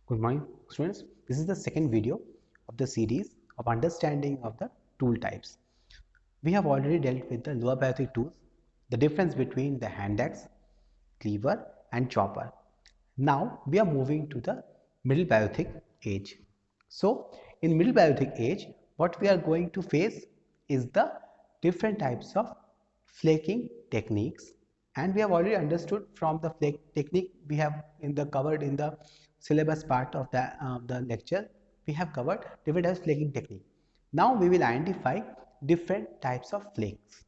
Good morning, students. This is the second video of the series of understanding of the tool types. We have already dealt with the lower biotic tools, the difference between the hand axe, cleaver and chopper. Now we are moving to the middle biotic age. So in middle biotic age, what we are going to face is the different types of flaking techniques, and we have already understood from the flake technique we have covered in the syllabus part of the lecture. We have covered different types of flaking technique. Now we will identify different types of flakes.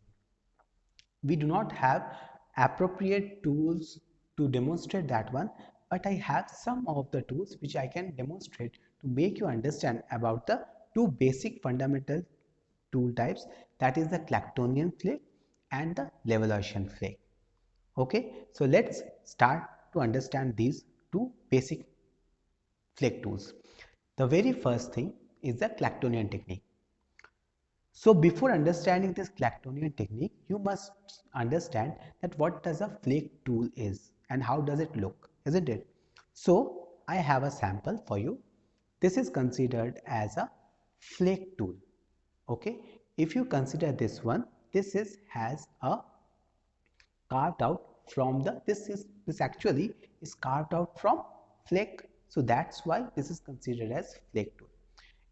We do not have appropriate tools to demonstrate that one, but I have some of the tools which I can demonstrate to make you understand about the two basic fundamental tool types, that is the Clactonian flake and the Levalloisian flake. Okay, so let's start to understand these two basic flake tools. The very first thing is the Clactonian technique. So before understanding this Clactonian technique, you must understand that what does a flake tool is and how does it look, isn't it? So I have a sample for you. This is considered as a flake tool. Okay, if you consider this one, has a carved out from the this actually is carved out from flake, so that's why this is considered as flake tool.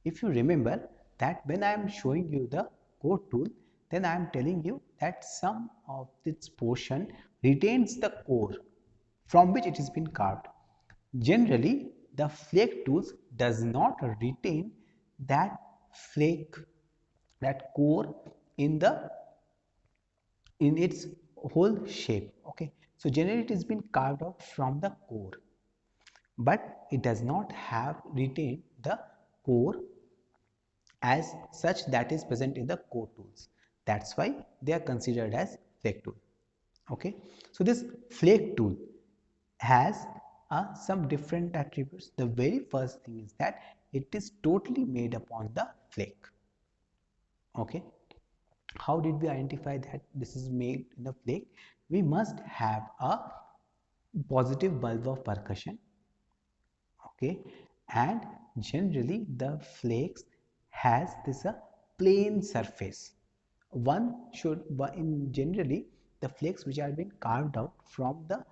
If you remember that when I am showing you the core tool, then I am telling you that some of its portion retains the core from which it has been carved. Generally the flake tools does not retain that flake, that core in its whole shape. Okay, so generally it has been carved out from the core, but it does not have retained the core as such that is present in the core tools. That's why they are considered as flake tool. Okay, so this flake tool has some different attributes. The very first thing is that it is totally made upon the flake. Okay, how did we identify that this is made in a flake? We must have a positive bulb of percussion. Okay, and generally the flakes has this a plane surface. One should, in generally the flakes which are being carved out from the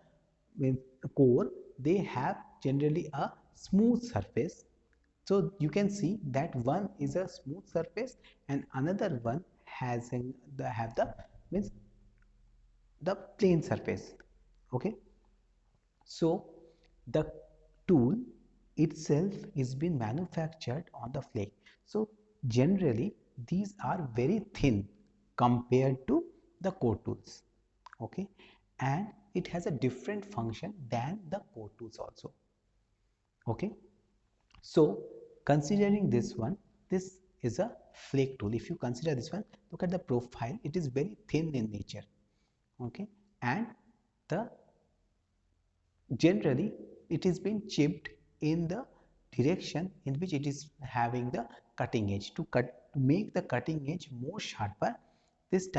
core, they have generally a smooth surface. So you can see that one is a smooth surface and another one has the means the plane surface. Okay, so the tool itself is been manufactured on the flake. So generally these are very thin compared to the core tools. Okay, and it has a different function than the core tools also. Okay, so considering this one, this is a flake tool. If you consider this one, look at the profile, it is very thin in nature. Okay, and the generally it is being chipped in the direction in which it is having the cutting edge. To make the cutting edge more sharper, this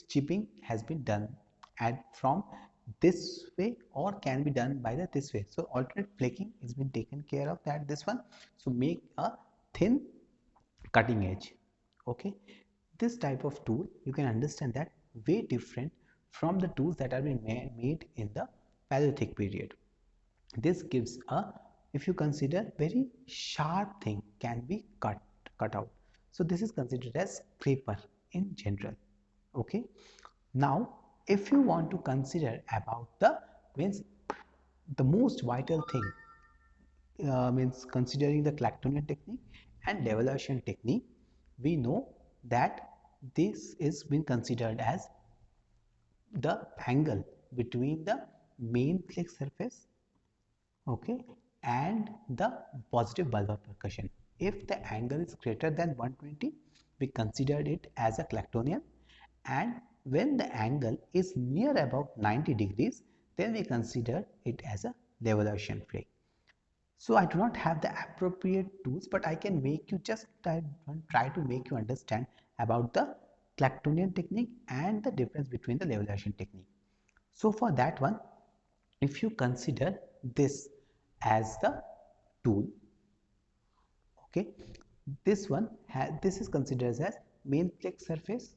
chipping has been done and from this way or can be done by this way. So alternate flaking has been taken care of that this one, so make a thin cutting edge. Okay, this type of tool you can understand that way different from the tools that are being made in the Paleolithic period. This gives a, if you consider, very sharp thing can be cut out. So this is considered as scraper in general. Okay, now if you want to consider about the means the most vital thing, means considering the Clactonian technique and Levalloisian technique, we know that this is been considered as the angle between the main flake surface, okay, and the positive bulb of percussion. If the angle is greater than 120, we considered it as a Clactonian, and when the angle is near about 90 degrees, then we consider it as a Levalloisian flake. So I do not have the appropriate tools, but I can make you just try to make you understand about the Clactonian technique and the difference between the Levalloisian technique. So for that one, if you consider this as the tool. Okay, this one this is considered as main plate surface.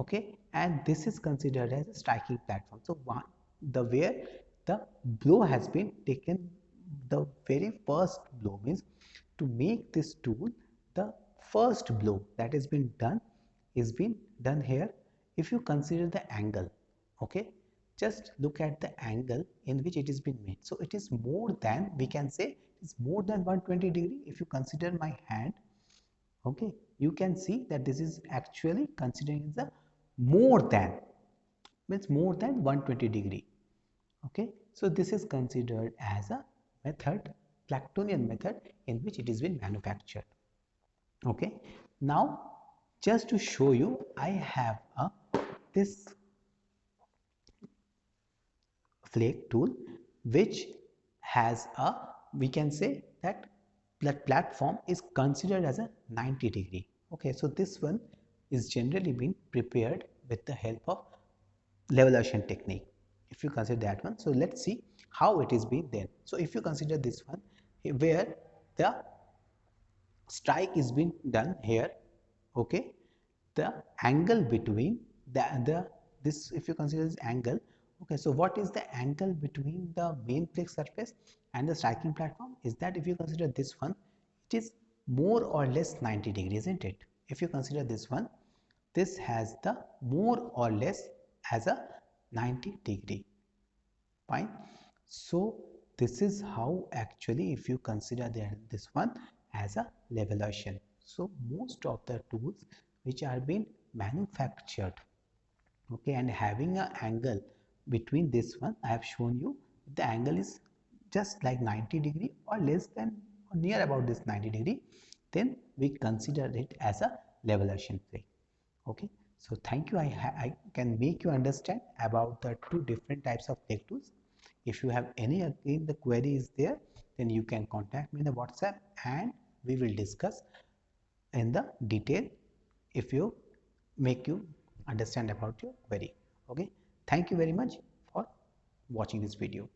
Okay, and this is considered as a striking platform. So one, the where the blow has been taken, the very first blow means to make this tool, the first blow that has been done is been done here. If you consider the angle, okay, just look at the angle in which it is been made. So it is more than, we can say it's more than 120 degree. If you consider my hand, okay, you can see that this is actually considering as a more than, means more than 120 degree. Okay, so this is considered as a method, Plaktonian method, in which it is been manufactured. Okay, now just to show you, I have a this flake tool which has a, we can say that platform is considered as a 90 degree. Okay, so this one is generally been prepared with the help of levelation technique, if you consider that one. So let's see how it is being there. So if you consider this one where the strike is being done here, okay, the angle between the this, if you consider this angle, okay, so what is the angle between the main plate surface and the striking platform is that, if you consider this one, it is more or less 90 degrees, isn't it? If you consider this one, this has the more or less as a 90 degree. Fine. So this is how actually, if you consider this one as a levelation. So most of the tools which are being manufactured, okay, and having an angle between this one, I have shown you the angle is just like 90 degree or less than or near about this 90 degree, then we consider it as a levelation plate. Okay, so thank you. I can make you understand about the two different types of plate tools. If you have any, again the query is there, then you can contact me in the WhatsApp and we will discuss in the detail if you make you understand about your query. Okay, thank you very much for watching this video.